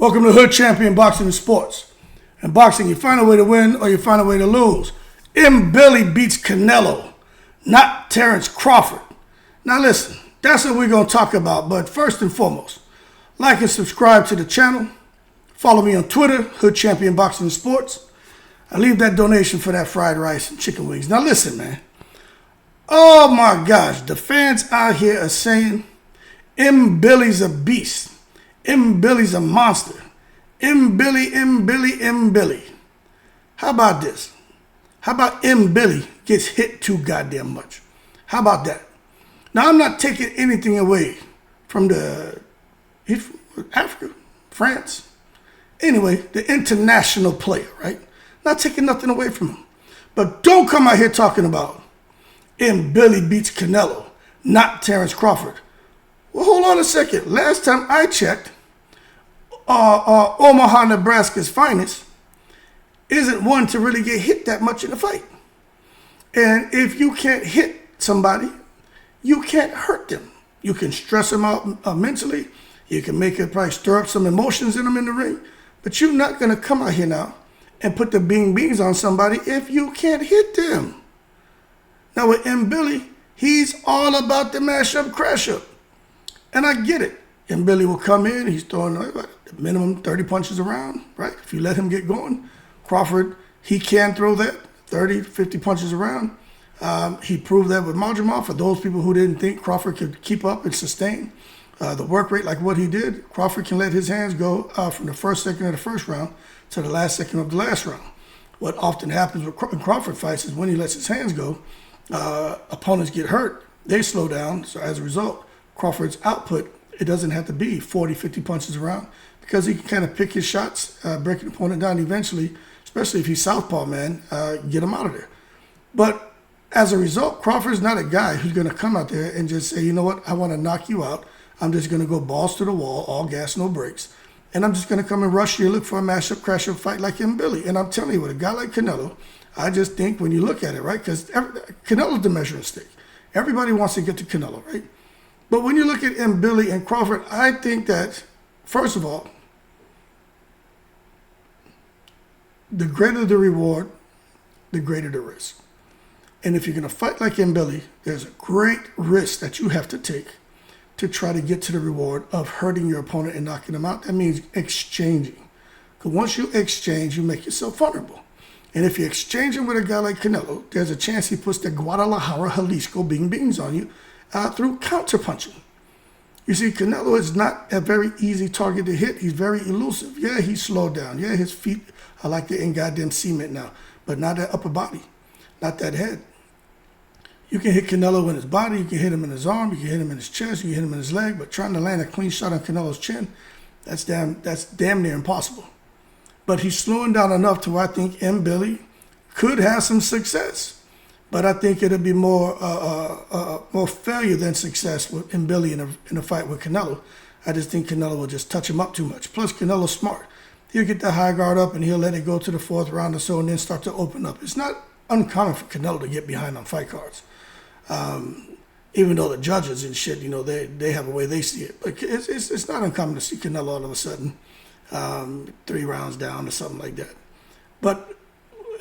Welcome to Hood Champion Boxing and Sports. In boxing, you find a way to win or you find a way to lose. Mbilli beats Canelo, not Terence Crawford. Now listen, that's what we're going to talk about. But first and foremost, like and subscribe to the channel. Follow me on Twitter, Hood Champion Boxing and Sports. I leave that donation for that fried rice and chicken wings. Now listen, man. Oh my gosh, the fans out here are saying Mbilli's a beast. Mbilli's a monster. Mbilli. How about this? How about Mbilli gets hit too goddamn much? How about that? Now, I'm not taking anything away from he's from Africa, France. Anyway, the international player, right? Not taking nothing away from him. But don't come out here talking about Mbilli beats Canelo, not Terence Crawford. Well, hold on a second. Last time I checked, Omaha, Nebraska's finest isn't one to really get hit that much in a fight. And if you can't hit somebody, you can't hurt them. You can stress them out mentally. You can make it probably stir up some emotions in them in the ring. But you're not going to come out here now and put the beans on somebody if you can't hit them. Now with Mbilli, he's all about the mash-up, crash-up. And I get it. Mbilli will come in. He's throwing the minimum 30 punches around, right? If you let him get going. Crawford, he can throw that 30, 50 punches around. He proved that with Majumar. For those people who didn't think Crawford could keep up and sustain the work rate like what he did, Crawford can let his hands go from the first second of the first round to the last second of the last round. What often happens with Crawford fights is when he lets his hands go, opponents get hurt. They slow down. So as a result, Crawford's output, it doesn't have to be 40, 50 punches around because he can kind of pick his shots, break an opponent down eventually, especially if he's southpaw, man, get him out of there. But as a result, Crawford's not a guy who's going to come out there and just say, you know what, I want to knock you out. I'm just going to go balls to the wall, all gas, no brakes. And I'm just going to come and rush you and look for a mash-up, crash-up fight like Mbilli. And I'm telling you, with a guy like Canelo, I just think when you look at it, right, because Canelo's the measuring stick. Everybody wants to get to Canelo, right? But when you look at Mbilli and Crawford, I think that, first of all, the greater the reward, the greater the risk. And if you're going to fight like Mbilli, there's a great risk that you have to take to try to get to the reward of hurting your opponent and knocking them out. That means exchanging. Because once you exchange, you make yourself vulnerable. And if you're exchanging with a guy like Canelo, there's a chance he puts the Guadalajara, Jalisco beans on you through counterpunching. You see, Canelo is not a very easy target to hit. He's very elusive. Yeah, he's slowed down. Yeah, his feet are like they're in goddamn cement now. But not that upper body, not that head. You can hit Canelo in his body. You can hit him in his arm. You can hit him in his chest. You can hit him in his leg. But trying to land a clean shot on Canelo's chin, that's damn near impossible. But he's slowing down enough to where I think Mbilli could have some success. But I think it'll be more failure than success with Mbilli in a fight with Canelo. I just think Canelo will just touch him up too much. Plus, Canelo's smart. He'll get the high guard up and he'll let it go to the fourth round or so and then start to open up. It's not uncommon for Canelo to get behind on fight cards. Even though the judges and shit, you know, they have a way they see it. But it's not uncommon to see Canelo all of a sudden 3 rounds down or something like that. But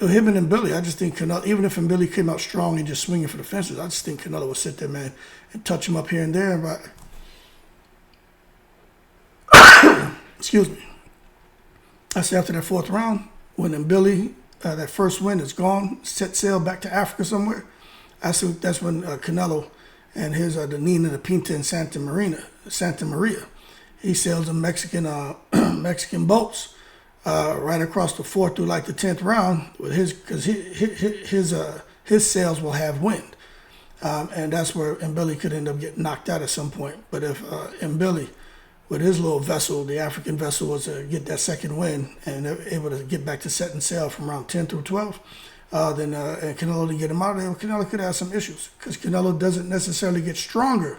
him and Mbilli, I just think Canelo, even if Mbilli came out strong and just swinging for the fences, I just think Canelo would sit there, man, and touch him up here and there. Excuse me. I say after that fourth round, when Mbilli, that first win is gone, set sail back to Africa somewhere, I see that's when Canelo and his the Nina, the Pinta, and Santa Maria, he sails in Mexican boats right across the 4th through like the 10th round with because his sails will have wind, and that's where Mbilli could end up getting knocked out at some point. But if Mbilli, with his little vessel, the African vessel, was to get that second wind and able to get back to setting sail from around 10 through 12, then and Canelo to get him out of there, Canelo could have some issues because Canelo doesn't necessarily get stronger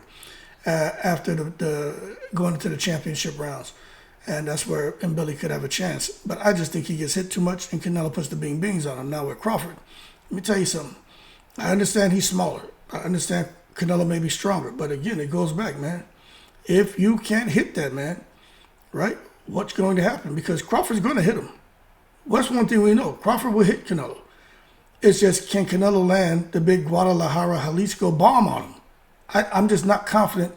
after the going into the championship rounds. And that's where Mbilli could have a chance. But I just think he gets hit too much and Canelo puts the beans on him. Now with Crawford, let me tell you something. I understand he's smaller. I understand Canelo may be stronger. But again, it goes back, man. If you can't hit that man, right? what's going to happen because Crawford's going to hit him. What's one thing we know? Crawford will hit Canelo. It's just, can Canelo land the big Guadalajara, Jalisco bomb on him? I'm just not confident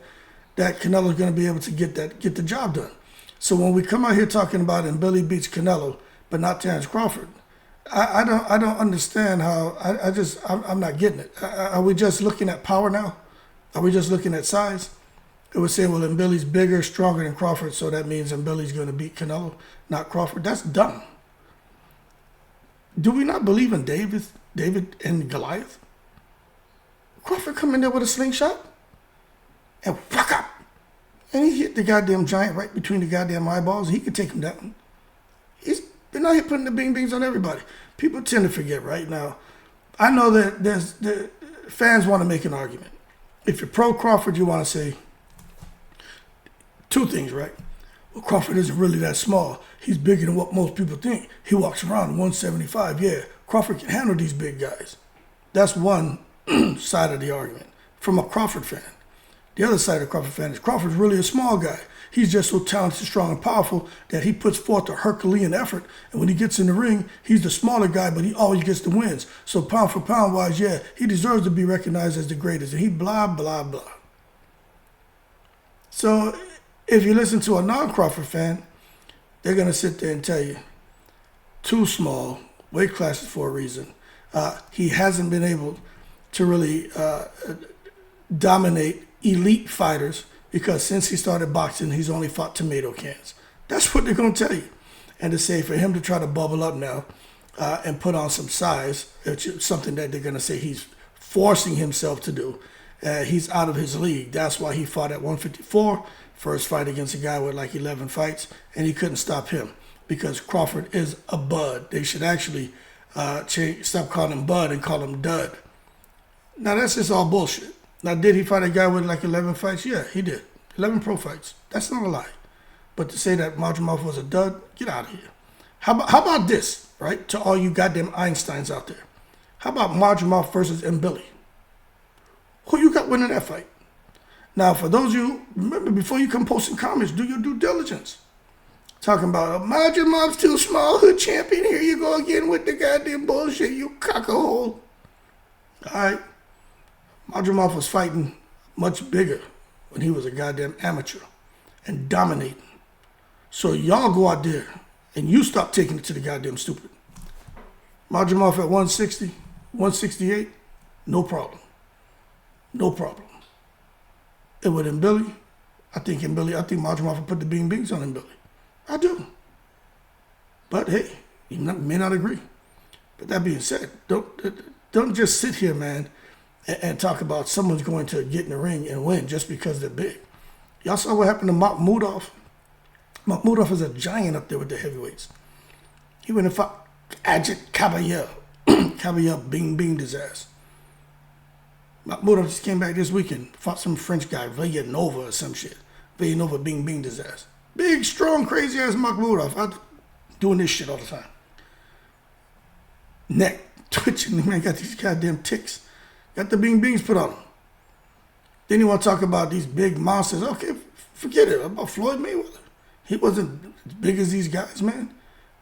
that Canelo's going to be able to get the job done. So when we come out here talking about Mbilli beats Canelo, but not Terence Crawford, I don't understand how. I'm not getting it. Are we just looking at power now? Are we just looking at size? It would say, well, Mbilli's bigger, stronger than Crawford, so that means Mbilli's going to beat Canelo, not Crawford. That's dumb. Do we not believe in David and Goliath? Crawford come in there with a slingshot and whack up. And he hit the goddamn giant right between the goddamn eyeballs. He could take him down. He's been out here putting the bing bings on everybody. People tend to forget right now. I know that the fans want to make an argument. If you're pro Crawford, you want to say two things, right? Well, Crawford isn't really that small. He's bigger than what most people think. He walks around 175. Yeah, Crawford can handle these big guys. That's one side of the argument from a Crawford fan. The other side of the Crawford fan is Crawford's really a small guy. He's just so talented, strong, and powerful that he puts forth a Herculean effort. And when he gets in the ring, he's the smaller guy, but he always gets the wins. So pound for pound wise, yeah, he deserves to be recognized as the greatest. And he blah, blah, blah. So if you listen to a non-Crawford fan, they're going to sit there and tell you, too small, weight classes for a reason. He hasn't been able to really dominate elite fighters because since he started boxing, he's only fought tomato cans. That's what they're going to tell you. And to say for him to try to bubble up now and put on some size, which is something that they're going to say he's forcing himself to do. He's out of his league. That's why he fought at 154, first fight against a guy with like 11 fights, and he couldn't stop him because Crawford is a bud. They should actually stop calling him bud and call him dud. Now, that's just all bullshit. Now, did he fight a guy with like 11 fights? Yeah, he did. 11 pro fights. That's not a lie. But to say that Majumov was a dud, get out of here. How about this, right, to all you goddamn Einsteins out there? How about Majumov versus Mbilli? Who you got winning that fight? Now, for those of you, remember, before you come posting comments, do your due diligence. Talking about, Majumov's too small, hood champion, here you go again with the goddamn bullshit, you cock-a-hole. All right. Majumov was fighting much bigger when he was a goddamn amateur and dominating. So y'all go out there and you stop taking it to the goddamn stupid. Majumov at 160, 168, no problem. No problem. And with Mbilli, I think Majumov will put the bing bings on Mbilli. I do. But hey, you may not agree. But that being said, don't just sit here, man, and talk about someone's going to get in the ring and win just because they're big. Y'all saw what happened to Makhmudov. Makhmudov is a giant up there with the heavyweights. He went and fought Ajit Kabayel. Kabayel bing his ass. Makhmudov just came back this weekend, fought some French guy, Villanova or some shit. Villanova bing his ass. Big, strong, crazy ass Makhmudov. I'm doing this shit all the time. Neck twitching, man, got these goddamn ticks. Got the bing bings put on him. Then you want to talk about these big monsters. Okay, forget it about Floyd Mayweather. He wasn't as big as these guys, man.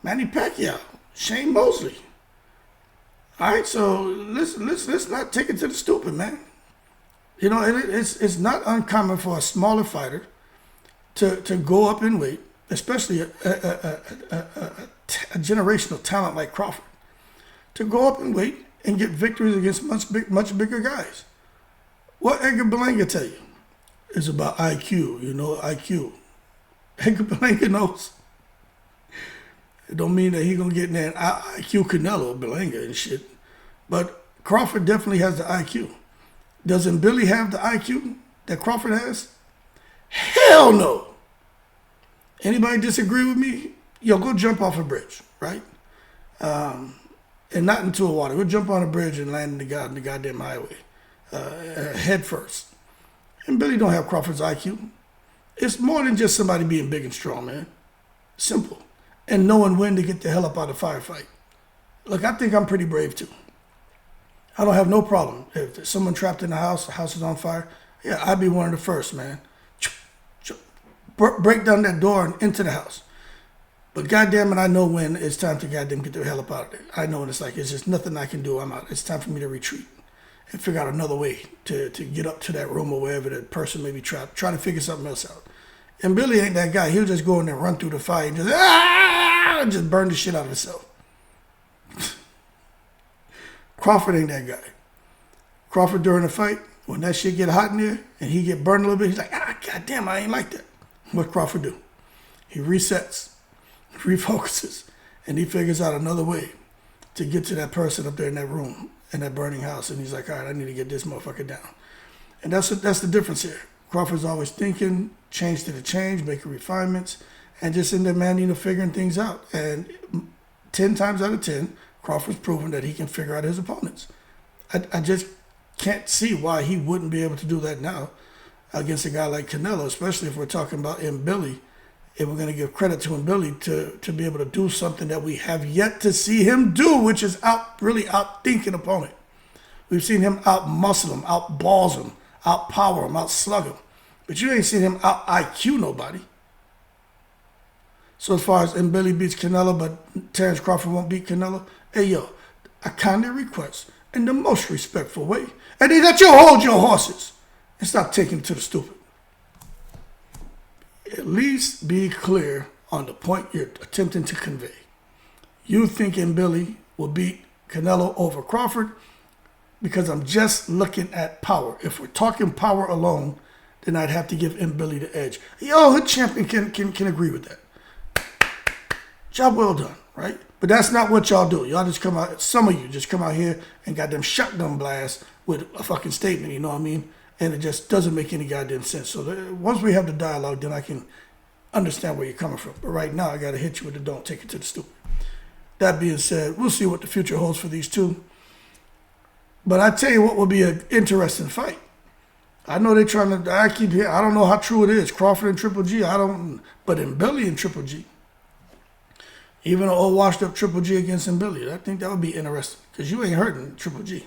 Manny Pacquiao, Shane Mosley. All right, so let's not take it to the stupid, man. You know, it's not uncommon for a smaller fighter to go up in weight, especially a generational talent like Crawford, to go up in weight and get victories against much bigger guys. What Edgar Berlanga tell you is about IQ, IQ. Edgar Berlanga knows. It don't mean that he gonna get in there and IQ Canelo, Berlanga and shit. But Crawford definitely has the IQ. Does Mbilli have the IQ that Crawford has? Hell no. Anybody disagree with me? Yo, go jump off a bridge, right? And not into a water. We'll jump on a bridge and land in the goddamn highway. Head first. And Mbilli don't have Crawford's IQ. It's more than just somebody being big and strong, man. Simple. And knowing when to get the hell up out of a firefight. Look, I think I'm pretty brave too. I don't have no problem. If there's someone trapped in the house is on fire, yeah, I'd be one of the first, man. Break down that door and into the house. But goddamn it, I know when it's time to goddamn get the hell up out of there. I know when it's like, it's just nothing I can do. I'm out. It's time for me to retreat and figure out another way to get up to that room or wherever that person may be trapped. Try to figure something else out. And Billy ain't that guy. He'll just go in there, run through the fire, and just burn the shit out of himself. Crawford ain't that guy. Crawford during the fight, when that shit get hot in there and he get burned a little bit, he's like, goddamn, I ain't like that. What Crawford do? He resets, refocuses, and he figures out another way to get to that person up there in that room, in that burning house. And he's like, all right, I need to get this motherfucker down. And that's the difference here. Crawford's always thinking, change to the change, making refinements, and just in there, man, figuring things out. And 10 times out of 10, Crawford's proven that he can figure out his opponents. I just can't see why he wouldn't be able to do that now against a guy like Canelo, especially if we're talking about Mbilli. If we're going to give credit to Mbilli to be able to do something that we have yet to see him do, which is really out-think an opponent. We've seen him out-muscle him, out-balls him, out-power him, out-slug him. But you ain't seen him out-IQ nobody. So as far as Mbilli beats Canelo, but Terence Crawford won't beat Canelo, hey, yo, I kindly request in the most respectful way, and that you hold your horses and stop taking it to the stupid. At least be clear on the point you're attempting to convey. You think Mbilli will beat Canelo over Crawford because I'm just looking at power. If we're talking power alone, then I'd have to give Mbilli the edge. Yo, Hood Champion can agree with that. Job well done, right? But that's not what y'all do. Y'all just come out, some of you just come out here and got them shotgun blasts with a fucking statement, you know what I mean? And it just doesn't make any goddamn sense. So once we have the dialogue, then I can understand where you're coming from. But right now, I got to hit you with the don't take it to the stupid. That being said, we'll see what the future holds for these two. But I tell you what will be an interesting fight. I know they're trying to, I keep hearing, I don't know how true it is. Crawford and Triple G, but Mbilli and Triple G. Even an old washed up Triple G against Mbilli. I think that would be interesting. Because you ain't hurting Triple G.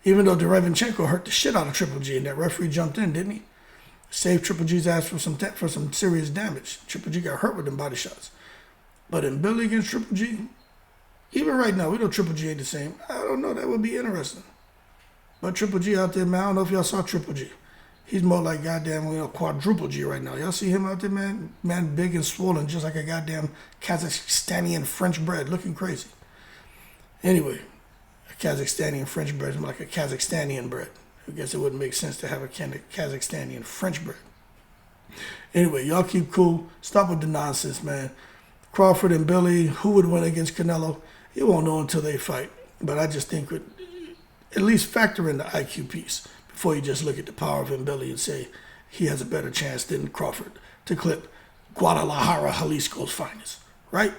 Even though Derevinchenko hurt the shit out of Triple G, and that referee jumped in, didn't he? Saved Triple G's ass for some serious damage. Triple G got hurt with them body shots. But Mbilli against Triple G, even right now, we know Triple G ain't the same. I don't know, that would be interesting. But Triple G out there, man, I don't know if y'all saw Triple G. He's more like goddamn quadruple G right now. Y'all see him out there, man? Man, big and swollen, just like a goddamn Kazakhstani French bread, looking crazy. Anyway, a Kazakhstani French bread is like a Kazakhstani bread. I guess it wouldn't make sense to have a Kazakhstani French bread. Anyway, y'all keep cool. Stop with the nonsense, man. Crawford and Billy, who would win against Canelo? You won't know until they fight. But I just think at least factor in the IQ piece before you just look at the power of Mbilli and say he has a better chance than Crawford to clip Guadalajara, Jalisco's finest, right?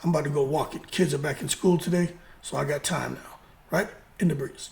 I'm about to go walk it. Kids are back in school today, so I got time now, right? In the breeze.